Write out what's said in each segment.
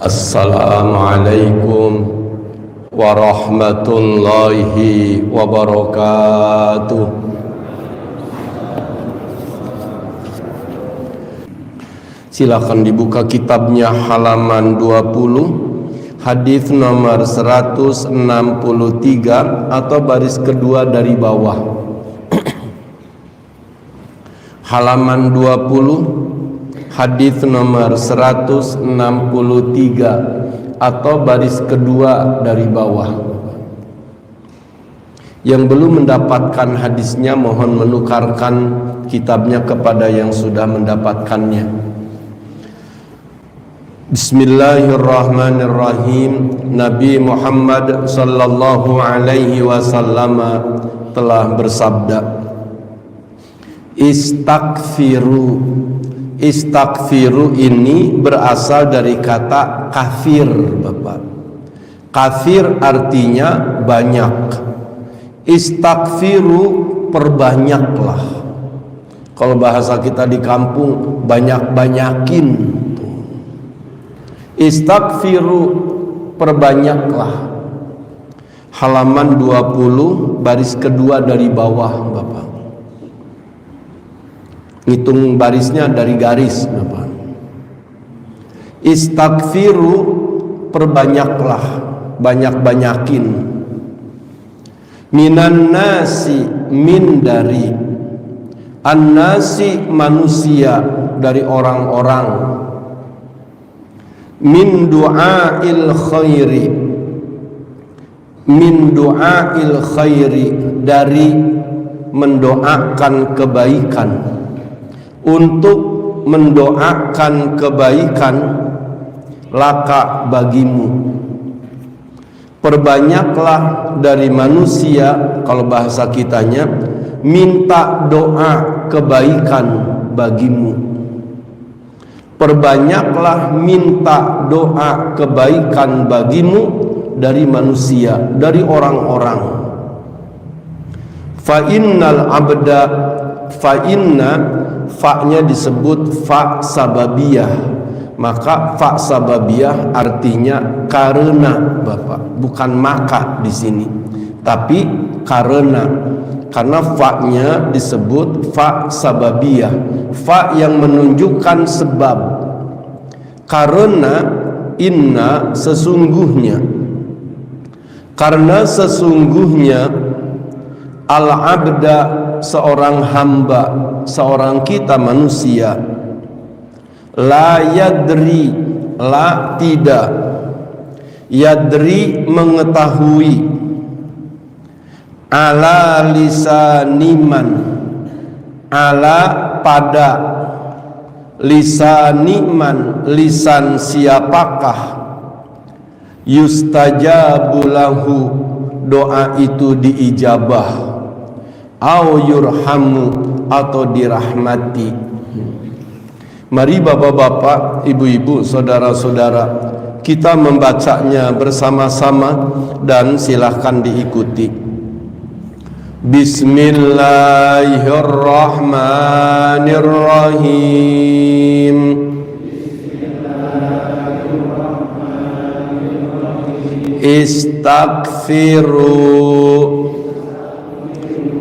Assalamualaikum warahmatullahi wabarakatuh. Silakan dibuka kitabnya halaman 20, hadis nomor 163 atau baris kedua dari bawah. Halaman 20, hadis nomor 163 atau baris kedua dari bawah. Yang belum mendapatkan hadisnya mohon menukarkan kitabnya kepada yang sudah mendapatkannya. Bismillahirrahmanirrahim. Nabi Muhammad sallallahu alaihi wasallam telah bersabda, Istaghfiru. Istaghfiru ini berasal dari kata kafir, Bapak. Kafir artinya banyak. Istaghfiru, perbanyaklah. Kalau bahasa kita di kampung, banyak-banyakin. Istaghfiru, perbanyaklah. Halaman 20 baris kedua dari bawah, Bapak. Hitung barisnya dari garis, Bapak. Istaghfiru, perbanyaklah, banyak-banyakin. Minan nasi, min dari. An-nasi, manusia, dari orang-orang. Min du'ail khairi. Min du'ail khairi, dari mendoakan kebaikan. Untuk mendoakan kebaikan laka bagimu. Perbanyaklah dari manusia, kalau bahasa kitanya, minta doa kebaikan bagimu. Perbanyaklah minta doa kebaikan bagimu dari manusia, dari orang-orang. Fa innal abda, fa inna, fa-nya disebut fa sababiyah, maka fa sababiyah artinya karena, Bapak, bukan maka di sini, tapi karena fa-nya disebut fa sababiyah, fa yang menunjukkan sebab. Karena inna, sesungguhnya, karena sesungguhnya al-abda, seorang hamba, seorang kita manusia, la yadri, la tidak, yadri mengetahui, ala lisaniman, ala pada, lisaniman, lisan siapakah, yustajabu lahu, doa itu diijabah, au yurhamu, atau dirahmati. Mari bapak-bapak, ibu-ibu, saudara-saudara, kita membacanya bersama-sama dan silahkan diikuti. Bismillahirrahmanirrahim. Istaghfiru,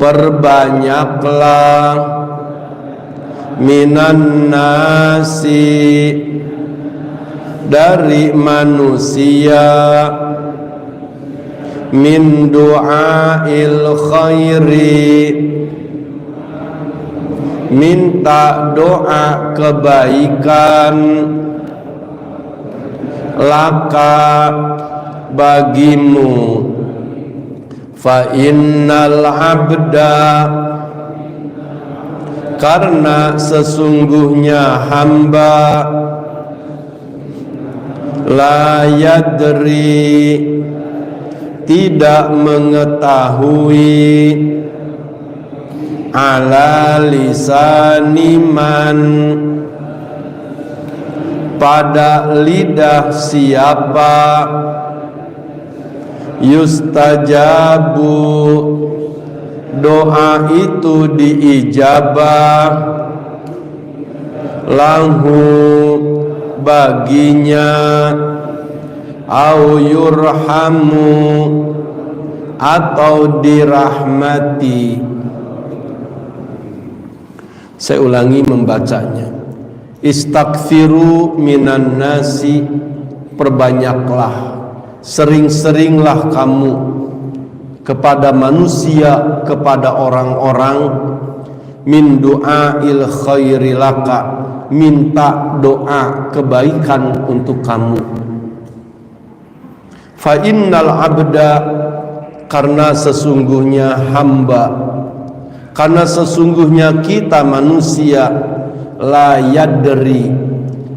perbanyaklah, minan nasi, dari manusia, min du'ail khairi, minta doa kebaikan, laka bagimu. Fa innal abda, karena sesungguhnya hamba, la yadri, tidak mengetahui, ala lisaniman, pada lidah siapa, yustajabu, doa itu diijabah, lahu, baginya, au yurhamu atau dirahmati. Saya ulangi membacanya. Istaghfiru minan nasi, perbanyaklah, sering-seringlah kamu kepada manusia, kepada orang-orang, min du'ail khairi laka, minta doa kebaikan untuk kamu. Fa innal abda, karena sesungguhnya hamba, karena sesungguhnya kita manusia, la yadri,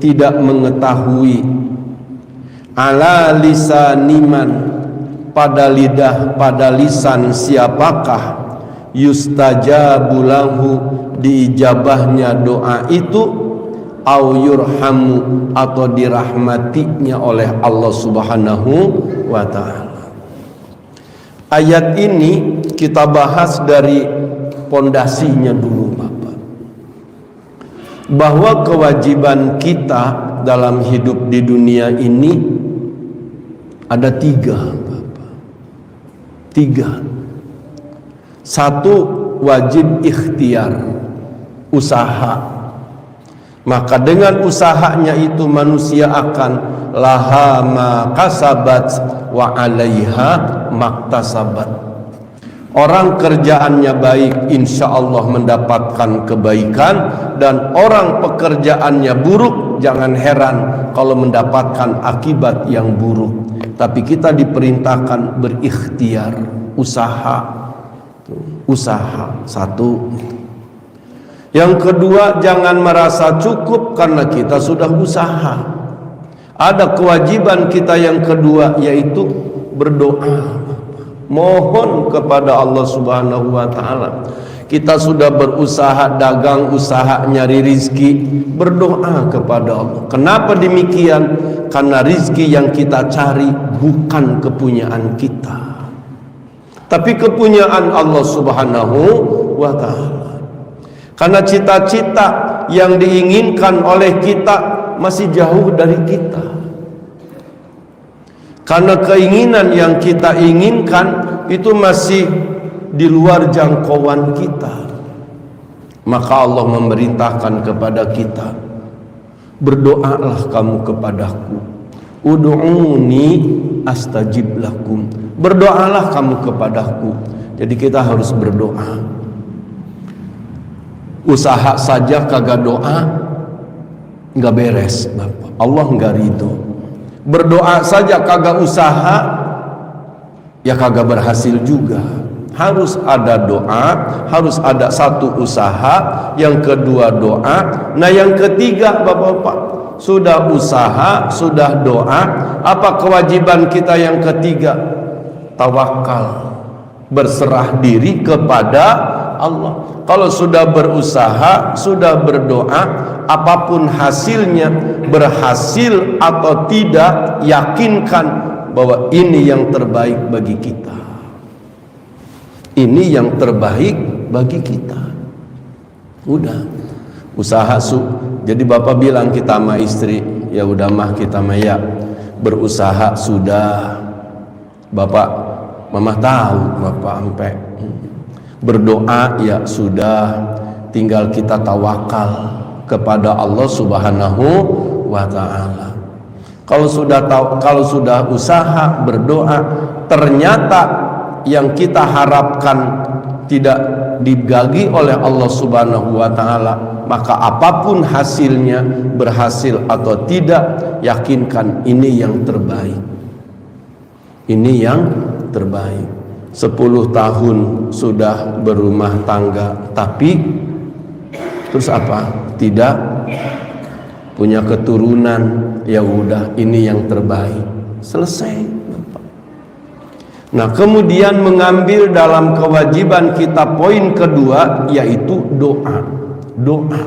tidak mengetahui, ala lisaniman, pada lidah, pada lisan siapakah, yustajabu lahu, diijabahnya doa itu, au yurhamu, atau dirahmatinya oleh Allah Subhanahu wa ta'ala. Ayat ini kita bahas dari pondasinya dulu, Bapak, bahwa kewajiban kita dalam hidup di dunia ini ada tiga, Bapak. Tiga. Satu, wajib ikhtiar, usaha. Maka dengan usahanya itu manusia akan laha ma kasabat wa alaiha maktasabat. Orang kerjaannya baik, insya Allah mendapatkan kebaikan, dan orang pekerjaannya buruk, jangan heran kalau mendapatkan akibat yang buruk. Tapi kita diperintahkan berikhtiar, usaha. Usaha, satu. Yang kedua, jangan merasa cukup karena kita sudah usaha. Ada kewajiban kita yang kedua, yaitu berdoa, mohon kepada Allah Subhanahu wa ta'ala. Kita sudah berusaha dagang, usaha nyari rizki, berdoa kepada Allah. Kenapa demikian? Karena rizki yang kita cari bukan kepunyaan kita, tapi kepunyaan Allah Subhanahu wa ta'ala. Karena cita-cita yang diinginkan oleh kita masih jauh dari kita. Karena keinginan yang kita inginkan itu masih di luar jangkauan kita. Maka Allah memerintahkan kepada kita, berdoalah kamu kepadaku, ud'uni astajib lakum, berdoalah kamu kepadaku. Jadi kita harus berdoa. Usaha saja kagak doa, nggak beres, Bapak. Allah nggak ridho. Berdoa saja kagak usaha, ya kagak berhasil juga. Harus ada doa, harus ada satu usaha, yang kedua doa. Nah yang ketiga, Bapak-bapak, sudah usaha, sudah doa, apa kewajiban kita yang ketiga? Tawakal, berserah diri kepada Allah. Kalau sudah berusaha, sudah berdoa, apapun hasilnya, berhasil atau tidak, yakinkan bahwa ini yang terbaik bagi kita. Ini yang terbaik bagi kita. Udah, usaha jadi Bapak bilang kita sama istri, ya udah mah kita maya berusaha sudah. Bapak, Mama tahu Bapak sampai berdoa ya sudah, tinggal kita tawakal kepada Allah Subhanahu wa ta'ala. Kalau sudah usaha berdoa, ternyata yang kita harapkan tidak dibagi oleh Allah Subhanahu wa ta'ala, maka apapun hasilnya, berhasil atau tidak, yakinkan ini yang terbaik. Ini yang terbaik. 10 tahun sudah berumah tangga, tapi terus apa? Tidak punya keturunan, ya udah ini yang terbaik. Selesai. Nah, kemudian mengambil dalam kewajiban kita poin kedua, yaitu doa. Doa.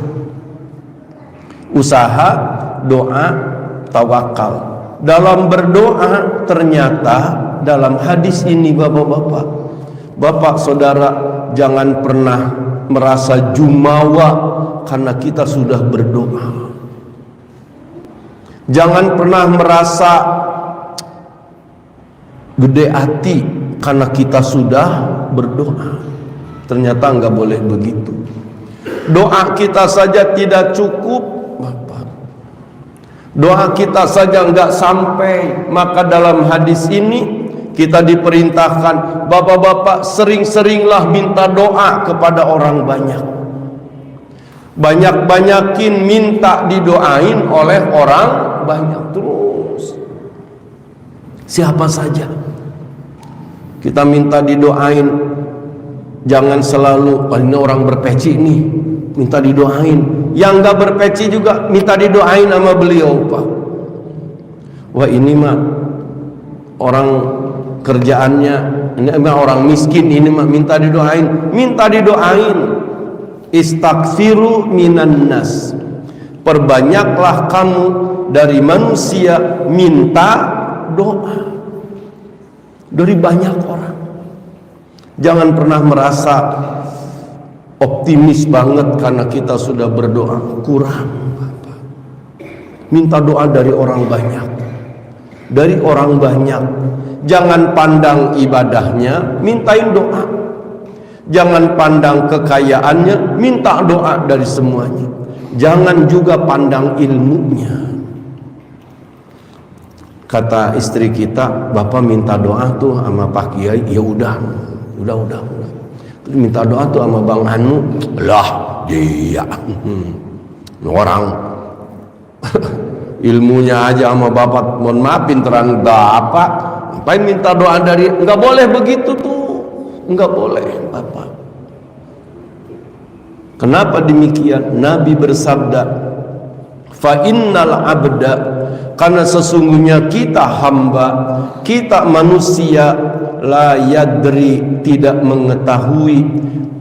Usaha, doa, tawakal. Dalam berdoa ternyata dalam hadis ini Bapak-bapak, Bapak saudara jangan pernah merasa jumawa karena kita sudah berdoa. Jangan pernah merasa gede hati karena kita sudah berdoa. Ternyata nggak boleh begitu. Doa kita saja tidak cukup, Bapak. Doa kita saja nggak sampai. Maka dalam hadis ini kita diperintahkan, bapak-bapak sering-seringlah minta doa kepada orang banyak. Banyak-banyakin minta didoain oleh orang banyak terus. Siapa saja kita minta didoain. Jangan selalu, ini orang berpeci nih, minta didoain. Yang gak berpeci juga minta didoain sama beliau, Pak. Wah, ini mah orang kerjaannya, ini mah orang miskin, ini mah minta didoain. Minta didoain. Istaghfiru minan nas. Perbanyaklah kamu dari manusia minta doa. Dari banyak orang. Jangan pernah merasa optimis banget karena kita sudah berdoa. Kurang, Bapak. Minta doa dari orang banyak. Dari orang banyak. Jangan pandang ibadahnya, mintain doa. Jangan pandang kekayaannya, minta doa dari semuanya. Jangan juga pandang ilmunya. Kata istri kita, Bapak minta doa tuh sama Pak Kiai. Ya udah. Terus minta doa tuh sama Bang Anu. Lah, dia orang ilmunya aja sama Bapak, mohon maaf pinteran Bapak. Ngapain minta doa dari? Enggak boleh begitu tuh. Enggak boleh, Bapak. Kenapa demikian? Nabi bersabda, fa innal abda, karena sesungguhnya kita hamba, kita manusia, la yadri, tidak mengetahui,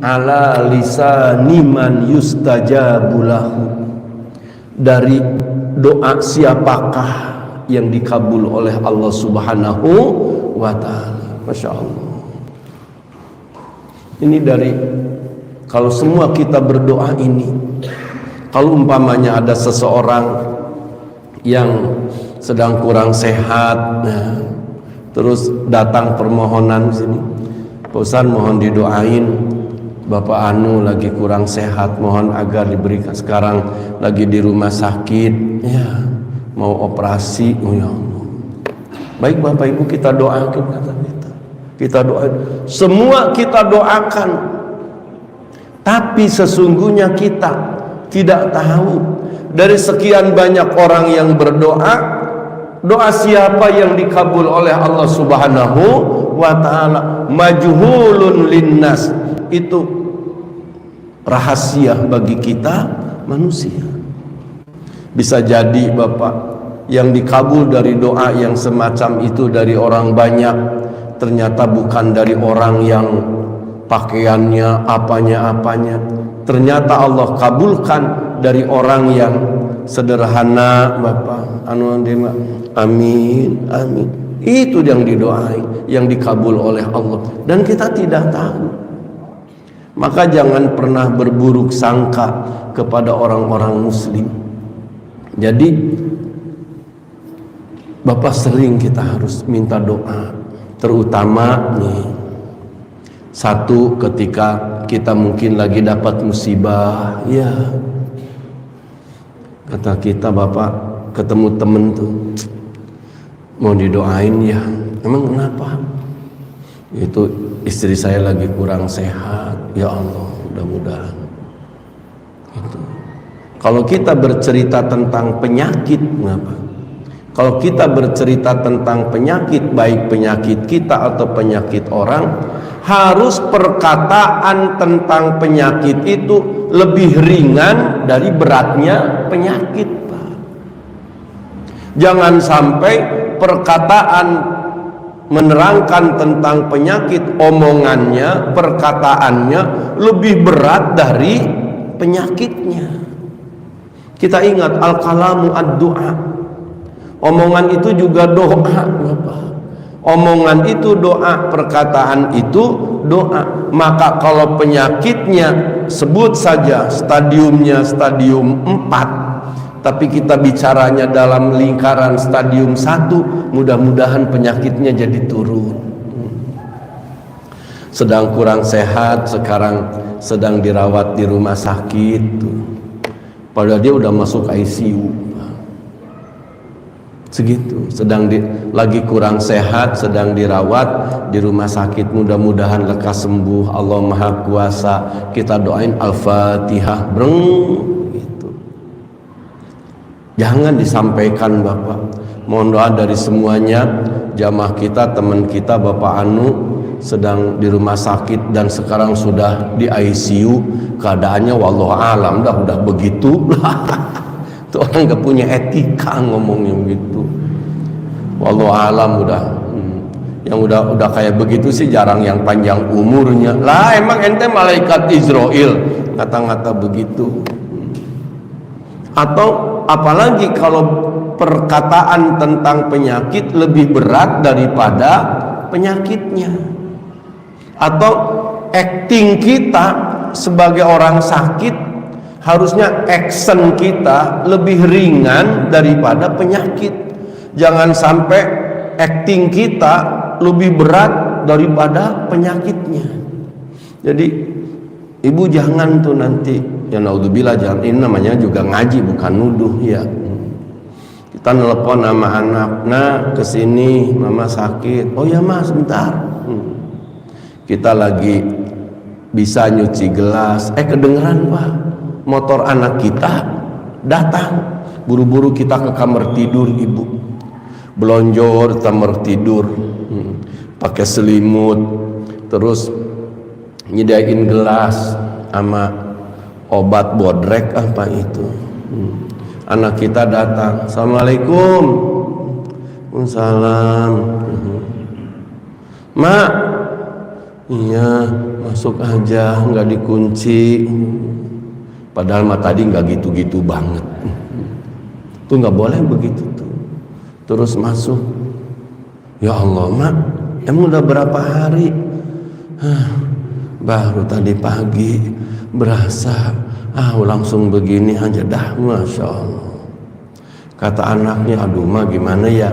ala lisani man yustajabulahu, dari doa siapakah yang dikabul oleh Allah Subhanahu wa ta'ala. Masya Allah. Ini dari, kalau semua kita berdoa ini, kalau umpamanya ada seseorang yang sedang kurang sehat, nah, terus datang permohonan sini, Pak Ustaz mohon didoain, Bapak Anu lagi kurang sehat, mohon agar diberikan, sekarang lagi di rumah sakit, ya mau operasi. Oh ya Allah. Baik Bapak Ibu, kita doakan, kata kita doain, semua kita doakan, tapi sesungguhnya kita tidak tahu dari sekian banyak orang yang berdoa, doa siapa yang dikabul oleh Allah Subhanahu wa ta'ala. Majhulun linnas, itu rahasia bagi kita manusia. Bisa jadi Bapak, yang dikabul dari doa yang semacam itu dari orang banyak, ternyata bukan dari orang yang pakaiannya apanya-apanya. Ternyata Allah kabulkan dari orang yang sederhana, Bapak. Amin, amin. Itu yang didoai, yang dikabul oleh Allah, dan kita tidak tahu. Maka jangan pernah berburuk sangka kepada orang-orang muslim. Jadi Bapak, sering kita harus minta doa, terutama nih, satu, ketika kita mungkin lagi dapat musibah, ya, kata kita, Bapak ketemu temen tuh, mau didoain ya. Emang kenapa? Itu istri saya lagi kurang sehat, ya Allah, mudah-mudahan. Itu. Kalau kita bercerita tentang penyakit, kenapa? Kalau kita bercerita tentang penyakit, baik penyakit kita atau penyakit orang, harus perkataan tentang penyakit itu lebih ringan dari beratnya penyakit, Pak. Jangan sampai perkataan menerangkan tentang penyakit, omongannya, perkataannya lebih berat dari penyakitnya. Kita ingat, al-kalamu ad-du'a. Omongan itu juga doa, Bapak. Omongan itu doa, perkataan itu doa. Maka kalau penyakitnya, sebut saja stadiumnya stadium 4, tapi kita bicaranya dalam lingkaran stadium 1, mudah-mudahan penyakitnya jadi turun. Sedang kurang sehat, sekarang sedang dirawat di rumah sakit tuh. Padahal dia udah masuk ICU. Segitu, lagi kurang sehat, sedang dirawat di rumah sakit, mudah-mudahan lekas sembuh. Allah Maha Kuasa. Kita doain Al-Fatihah, gitu. Jangan disampaikan Bapak. Mohon doa dari semuanya, jamaah kita, teman kita, Bapak Anu sedang di rumah sakit dan sekarang sudah di ICU. Keadaannya wallahu alam udah begitu. Itu orang gak punya etika ngomongnya begitu. Wallahu alam yang udah kayak begitu sih jarang yang panjang umurnya. Lah emang ente malaikat Israel ngata-ngata begitu. Atau apalagi kalau perkataan tentang penyakit lebih berat daripada penyakitnya. Atau acting kita sebagai orang sakit, harusnya action kita lebih ringan daripada penyakit. Jangan sampai acting kita lebih berat daripada penyakitnya. Jadi ibu jangan tuh nanti, ya naudzubillah, jangan, ini namanya juga ngaji bukan nuduh ya. Kita nelpon sama anak, nah kesini mama sakit. Oh ya mas sebentar. Kita lagi bisa nyuci gelas, kedengeran pak, motor anak kita datang. Buru-buru kita ke kamar tidur ibu, belonjor kamar tidur, pakai selimut, terus nyediain gelas sama obat bodrek apa itu. Anak kita datang, assalamualaikum. Waalaikumsalam. Mak, iya masuk aja, nggak dikunci. Padahal mah tadi nggak gitu-gitu banget. Tuh nggak boleh begitu tuh. Terus masuk. Ya Allah mak, emang udah berapa hari? Baru tadi pagi berasa. Langsung begini aja dah, masya Allah. Kata anaknya, aduh mak gimana ya?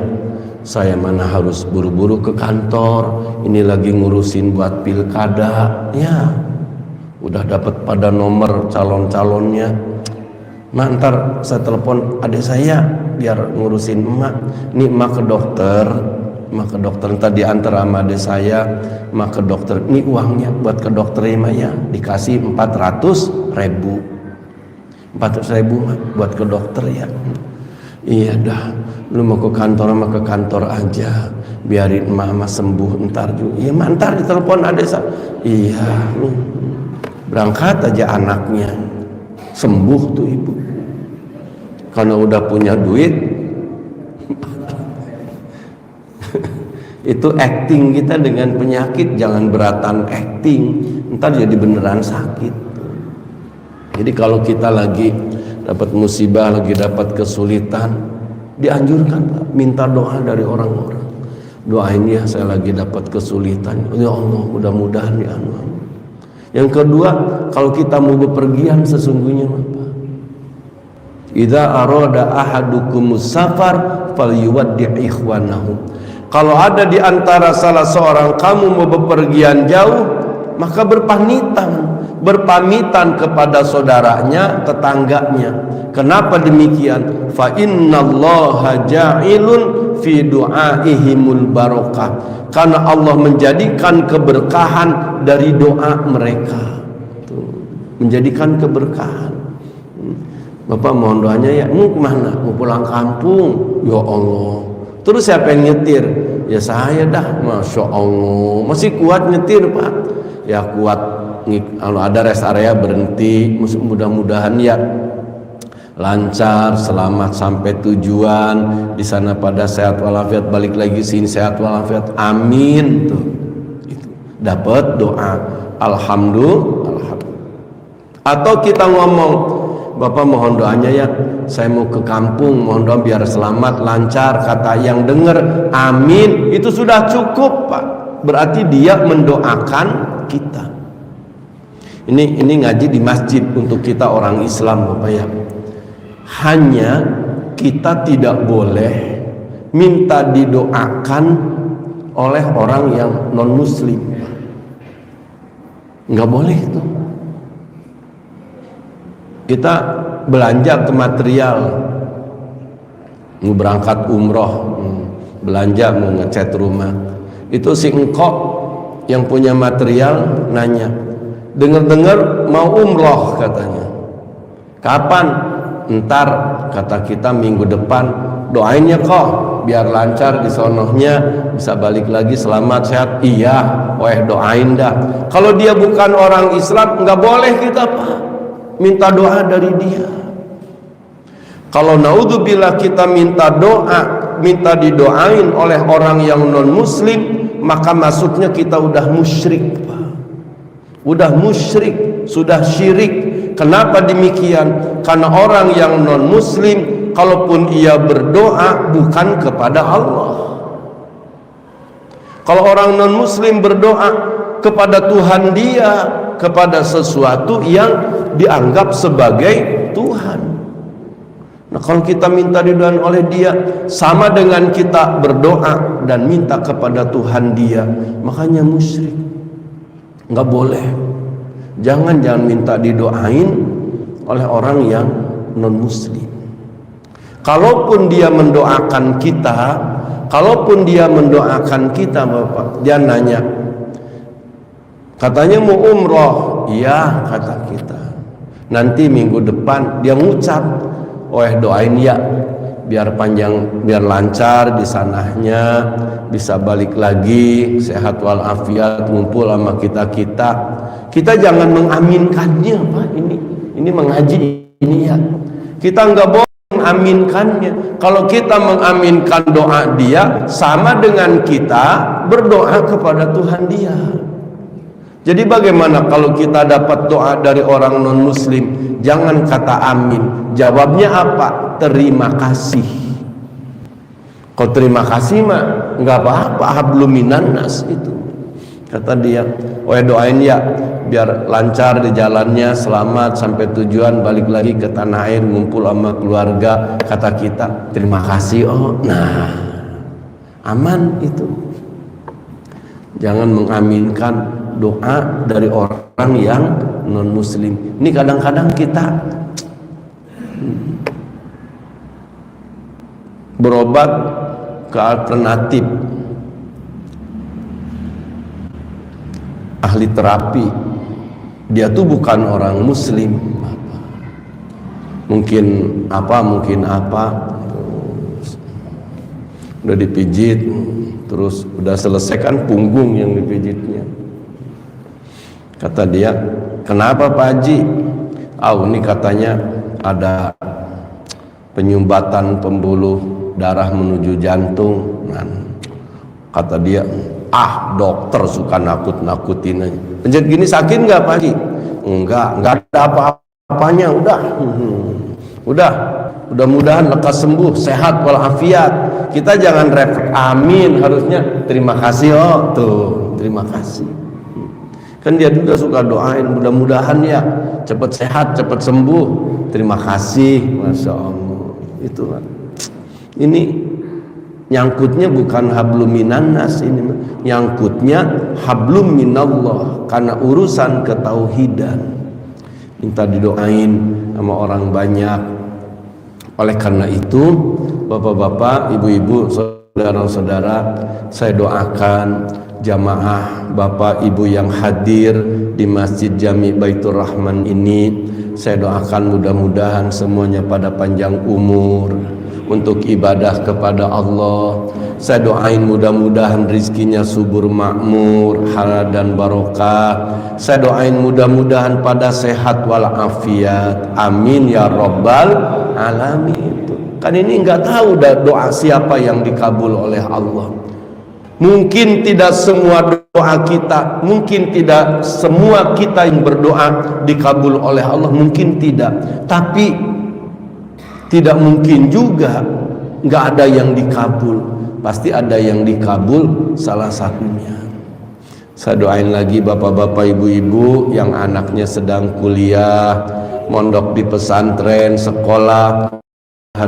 Saya mana harus buru-buru ke kantor. Ini lagi ngurusin buat pilkada. Ya. Udah dapat pada nomor calon-calonnya. Mak ntar saya telepon adik saya biar ngurusin emak. Nih emak ke dokter, ntar diantar sama adik saya, emak ke dokter. Ini uangnya buat ke dokter ya, dikasih 400.000. 400.000 mak buat ke dokter ya. Iya dah, lu mau ke kantor mah ke kantor aja, biarin emak sembuh ntar juga. Iya mak ntar ditelepon adik saya. Iya. Berangkat aja anaknya, sembuh tuh ibu. Karena udah punya duit. Itu acting kita dengan penyakit, jangan beratan acting, ntar jadi beneran sakit. Jadi kalau kita lagi dapat musibah, lagi dapat kesulitan, dianjurkan Pak, minta doa dari orang-orang. Doain ya saya lagi dapat kesulitan, ya Allah mudah-mudahan ya Allah. Yang kedua, kalau kita mau bepergian sesungguhnya apa? Idza arada ahadukumus safar falyuwaddi' ikhwanahu. Kalau ada di antara salah seorang kamu mau bepergian jauh, maka berpamitan kepada saudaranya, tetangganya. Kenapa demikian? Fa innallaha ja'ilun fi du'aihimul barakah. Karena Allah menjadikan keberkahan dari doa mereka. Menjadikan keberkahan. Bapak mohon doanya ya. Kemana? Mau pulang kampung. Ya Allah. Terus siapa yang nyetir? Ya saya dah. Masya Allah. Masih kuat nyetir Pak? Ya kuat. Kalau ada rest area berhenti. Mudah-mudahan ya lancar, selamat sampai tujuan, di sana pada sehat walafiat, balik lagi sini sehat walafiat, amin tuh. Itu dapat doa alhamdulillah. Atau kita ngomong, Bapak mohon doanya ya, saya mau ke kampung, mohon doa biar selamat lancar, kata yang dengar amin, itu sudah cukup Pak. Berarti dia mendoakan kita. Ini ngaji di masjid untuk kita orang Islam Bapak ya. Hanya kita tidak boleh minta didoakan oleh orang yang non muslim. Nggak boleh itu. Kita belanja ke material, mau berangkat umroh, belanja mau ngecat rumah, itu si engkok yang punya material nanya, dengar-dengar mau umroh katanya, kapan? Ntar, kata kita minggu depan, doainnya kok biar lancar di sonohnya, bisa balik lagi selamat sehat. Iya, doain dah. Kalau dia bukan orang Islam, nggak boleh kita minta doa dari dia. Kalau naudzubillah kita minta doa, minta didoain oleh orang yang non muslim, maka maksudnya kita udah musyrik, udah musyrik, sudah syirik. Kenapa demikian? Karena orang yang non muslim, kalaupun ia berdoa bukan kepada Allah. Kalau orang non muslim berdoa kepada Tuhan dia, kepada sesuatu yang dianggap sebagai Tuhan. Nah, kalau kita minta didoain oleh dia, sama dengan kita berdoa dan minta kepada Tuhan dia, makanya musyrik. Nggak boleh. Jangan minta didoain oleh orang yang non muslim. Kalaupun dia mendoakan kita, Bapak, dia nanya, katanya mau umroh. Iya, kata kita. Nanti minggu depan dia ngucap, doain ya, biar panjang, biar lancar di sananya, bisa balik lagi sehat walafiat, ngumpul sama kita. Kita jangan mengaminkannya, Pak. Ini mengaji ini ya. Kita nggak boleh mengaminkannya. Kalau kita mengaminkan doa dia, sama dengan kita berdoa kepada Tuhan dia. Jadi bagaimana kalau kita dapat doa dari orang non muslim? Jangan kata amin, jawabnya apa? Terima kasih. Kalau terima kasih mah nggak apa-apa, hablum minan nas itu. Kata dia, doain ya biar lancar di jalannya, selamat sampai tujuan, balik lagi ke tanah air, ngumpul sama keluarga. Kata kita, terima kasih. Nah, aman itu. Jangan mengaminkan doa dari orang yang non muslim. Ini kadang-kadang kita berobat ke alternatif, ahli terapi, dia tuh bukan orang muslim, mungkin apa udah dipijit, terus udah selesai kan punggung yang dipijitnya. Kata dia, kenapa Pak Haji? Ini katanya ada penyumbatan pembuluh darah menuju jantung. Kata dia, dokter suka nakut-nakutin aja. Penjat gini sakit nggak Pak Haji? Enggak ada apa-apanya. Udah mudah-mudahan lekas sembuh, sehat walafiat. Kita jangan refleks amin, harusnya terima kasih. Terima kasih. Kan dia juga suka doain, mudah-mudahan ya cepat sehat, cepat sembuh. Terima kasih, masya Allah. Itu kan. Ini nyangkutnya bukan hablum minan nas, ini nyangkutnya hablum minallah, karena urusan ketauhidan. Minta didoain sama orang banyak. Oleh karena itu, bapak-bapak, ibu-ibu, saudara-saudara, saya doakan jamaah bapak ibu yang hadir di Masjid Jami Baitur Rahman ini, saya doakan mudah-mudahan semuanya pada panjang umur untuk ibadah kepada Allah. Saya doain mudah-mudahan rizkinya subur makmur, halal dan barokah. Saya doain mudah-mudahan pada sehat walafiat. Amin ya rabbal alamin. Kan ini nggak tahu doa siapa yang dikabul oleh Allah. Mungkin tidak semua doa kita, mungkin tidak semua kita yang berdoa dikabul oleh Allah, mungkin tidak. Tapi tidak mungkin juga nggak ada yang dikabul. Pasti ada yang dikabul, salah satunya. Saya doain lagi bapak-bapak, ibu-ibu yang anaknya sedang kuliah, mondok di pesantren, sekolah,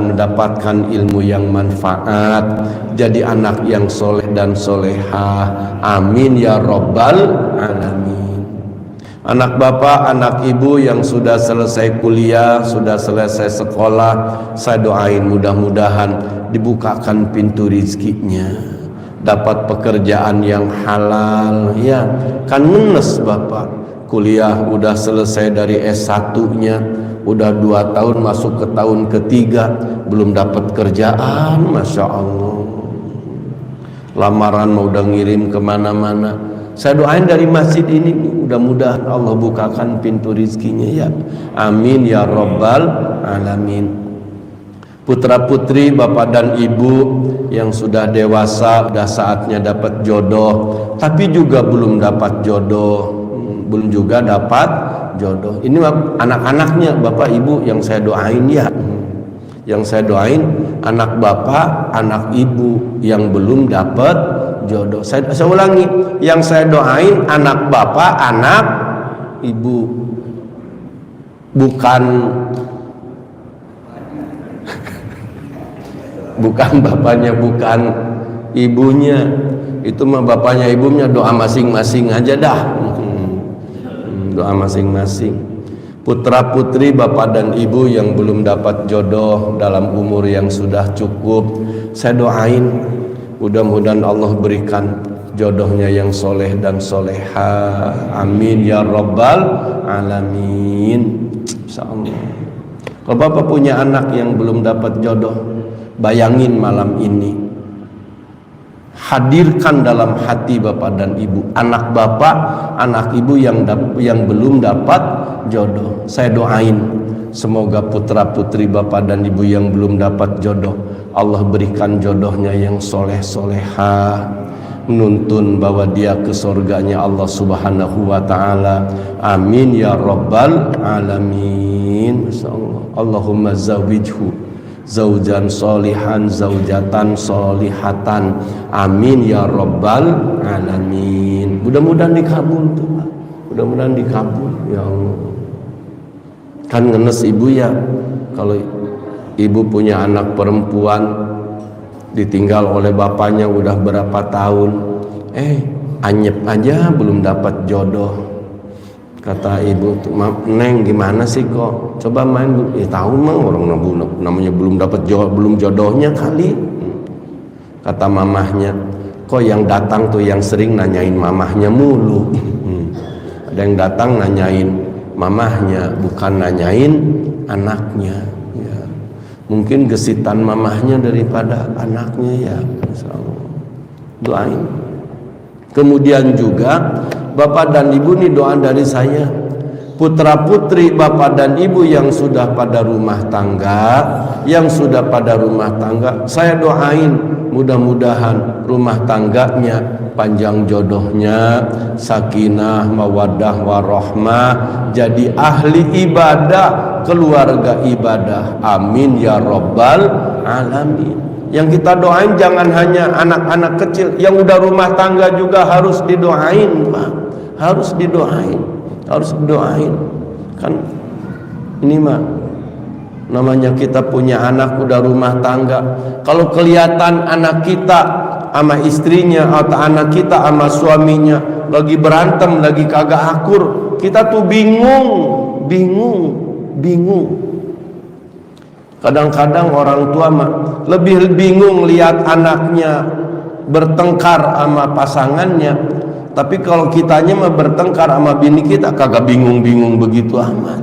mendapatkan ilmu yang manfaat, jadi anak yang soleh dan solehah. Amin ya Rabbal Alamin. Anak bapak, anak ibu yang sudah selesai kuliah, sudah selesai sekolah, saya doain mudah-mudahan dibukakan pintu rizkinya, dapat pekerjaan yang halal. Ya, kan ngenes bapak, kuliah udah selesai dari S1-nya, udah 2 tahun masuk ke tahun ketiga, belum dapat kerjaan. Masya Allah, lamaran mau udah ngirim kemana-mana. Saya doain dari masjid ini, mudah-mudahan Allah bukakan pintu rizkinya ya. Amin ya Rabbal Alamin. Putra putri bapak dan ibu yang sudah dewasa, sudah saatnya dapat jodoh, tapi juga belum dapat jodoh, belum juga dapat jodoh. Ini anak-anaknya bapak ibu yang saya doain ya. Yang saya doain anak bapak, anak ibu yang belum dapat jodoh. Saya ulangi, yang saya doain anak bapak, anak ibu, bukan bapaknya, bukan ibunya. Itu mah bapaknya ibunya doa masing-masing aja dah. Doa masing-masing. Putra putri bapak dan ibu yang belum dapat jodoh dalam umur yang sudah cukup, saya doain mudah-mudahan Allah berikan jodohnya yang soleh dan soleha. Amin ya Rabbal Alamin. Insyaallah. Kalau bapak punya anak yang belum dapat jodoh, bayangin malam ini, hadirkan dalam hati bapak dan ibu anak bapak, anak ibu yang belum dapat jodoh. Saya doain semoga putra putri bapak dan ibu yang belum dapat jodoh, Allah berikan jodohnya yang soleh soleha, menuntun bawa dia ke surganya Allah Subhanahu wa ta'ala. Amin ya Rabbal Alamin. Allahumma zawijhu zaujan solihan zaujatan solihatan. Amin ya Rabbal Alamin. Mudah-mudahan dikabul tuh, mudah-mudahan dikabul ya Allah. Kan ngenes ibu ya, kalau ibu punya anak perempuan ditinggal oleh bapaknya udah berapa tahun, anyep aja belum dapat jodoh. Kata ibu tuh, Neng gimana sih kok? Coba main, tahu mah orang namanya belum dapat belum jodohnya kali. Kata mamahnya, kok yang datang tuh yang sering nanyain mamahnya mulu. Ada yang datang nanyain mamahnya, bukan nanyain anaknya. Ya. Mungkin gesitan mamahnya daripada anaknya ya. Doain. Kemudian juga bapak dan ibu, ini doa dari saya, putra putri bapak dan ibu yang sudah pada rumah tangga, saya doain mudah-mudahan rumah tangganya panjang jodohnya, sakinah mawaddah warahmah, jadi ahli ibadah, keluarga ibadah. Amin ya Rabbal Alamin. Yang kita doain jangan hanya anak-anak kecil, yang udah rumah tangga juga harus didoain, Pak. Harus didoain. Kan ini mah namanya kita punya anak udah rumah tangga. Kalau kelihatan anak kita sama istrinya atau anak kita sama suaminya lagi berantem, lagi kagak akur, kita tuh bingung. Kadang-kadang orang tua mah lebih bingung lihat anaknya bertengkar sama pasangannya, tapi kalau kitanya mah bertengkar sama bini kita kagak bingung-bingung begitu amat.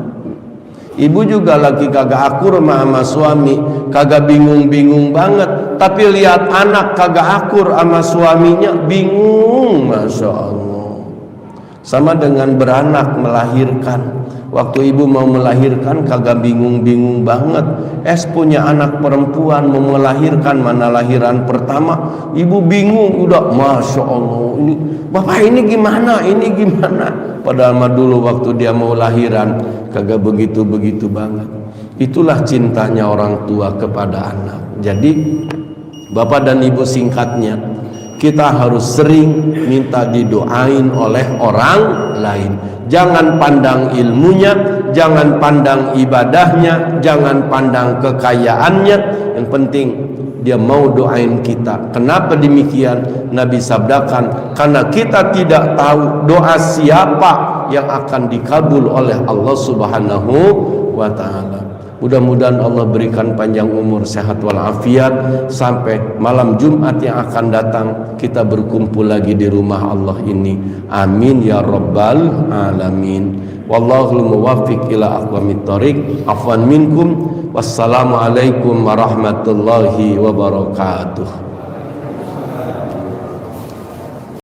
Ibu juga lagi kagak akur sama suami, kagak bingung-bingung banget, tapi lihat anak kagak akur sama suaminya bingung. Masya Allah. Sama dengan beranak, melahirkan. Waktu ibu mau melahirkan kagak bingung-bingung banget. Punya anak perempuan mau melahirkan, mana lahiran pertama, ibu bingung udah. Masya Allah, ini bapak ini gimana? Padahal mah dulu waktu dia mau lahiran kagak begitu banget. Itulah cintanya orang tua kepada anak. Jadi bapak dan ibu, singkatnya, kita harus sering minta didoain oleh orang lain. Jangan pandang ilmunya, jangan pandang ibadahnya, jangan pandang kekayaannya. Yang penting dia mau doain kita. Kenapa demikian? Nabi sabdakan, karena kita tidak tahu doa siapa yang akan dikabul oleh Allah Subhanahu wa ta'ala. Mudah-mudahan Allah berikan panjang umur, sehat walafiat, sampai malam Jumat yang akan datang kita berkumpul lagi di rumah Allah ini. Amin ya rabbal alamin. Wallahul muwaffiq ila aqwamit thoriq. Afwan minkum. Wassalamualaikum warahmatullahi wabarakatuh.